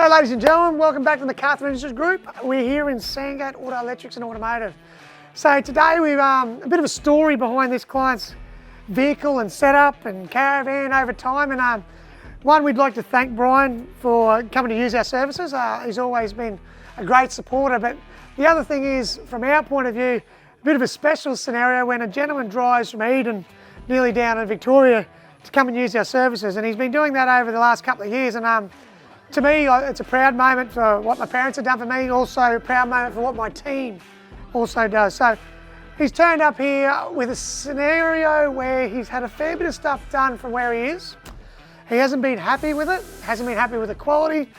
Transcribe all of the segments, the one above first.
So ladies and gentlemen, welcome back to the McArthur Industries Group. We're here in Sandgate Auto-Electrics and Automotive. So today we've a bit of a story behind this client's vehicle and setup and caravan over time. And one, we'd like to thank Brian for coming to use our services. He's always been a great supporter. But the other thing is, from our point of view, a bit of a special scenario when a gentleman drives from Eden nearly down in Victoria to come and use our services. And he's been doing that over the last couple of years. And to me, it's a proud moment for what my parents have done for me, also a proud moment for what my team also does. So he's turned up here with a scenario where he's had a fair bit of stuff done from where he is. He hasn't been happy with it, hasn't been happy with the quality.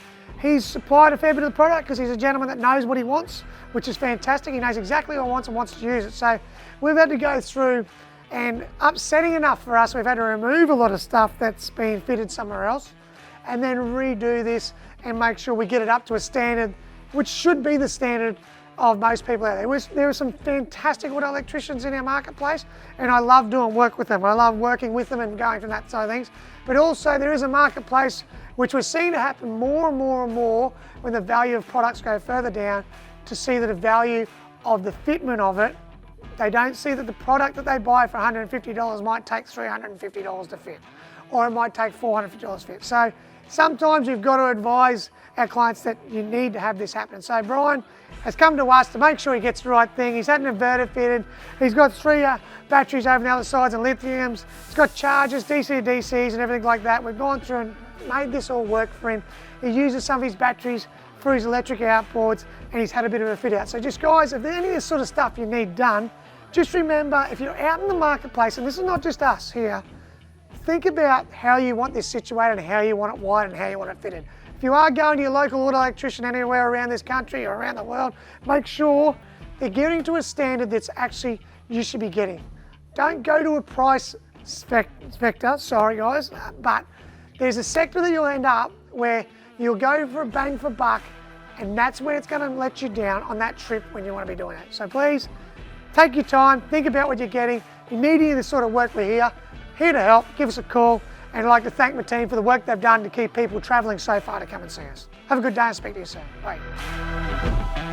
He's supplied a fair bit of the product because he's a gentleman that knows what he wants, which is fantastic. He knows exactly what he wants and wants to use it. So we've had to go through, and upsetting enough for us, we've had to remove a lot of stuff that's been fitted somewhere else and then redo this and make sure we get it up to a standard which should be the standard of most people out there. There are some fantastic auto electricians in our marketplace, and I love doing work with them. I love working with them and going from that side of things. But also there is a marketplace which we're seeing to happen more and more and more when the value of products go further down, to see that the value of the fitment of it, they don't see that the product that they buy for $150 might take $350 to fit, or it might take $450 to fit. So sometimes you've got to advise our clients that you need to have this happen. So Brian has come to us to make sure he gets the right thing. He's had an inverter fitted. He's got three batteries over the other sides and lithiums. He's got chargers, DC to DCs and everything like that. We've gone through and made this all work for him. He uses some of his batteries for his electric outboards, and he's had a bit of a fit out. So just guys, if there's any of this sort of stuff you need done, just remember, if you're out in the marketplace, and this is not just us here, think about how you want this situated and how you want it wired and how you want it fitted. If you are going to your local auto electrician anywhere around this country or around the world, make sure they're getting to a standard that's actually you should be getting. Don't go to a price vector, sorry guys, but there's a sector that you'll end up where you'll go for a bang for buck, and that's where it's going to let you down on that trip when you want to be doing it. So please, take your time, think about what you're getting. If you need any of this sort of work, we're here to help. Give us a call, and I'd like to thank my team for the work they've done to keep people travelling so far to come and see us. Have a good day and speak to you soon. Bye.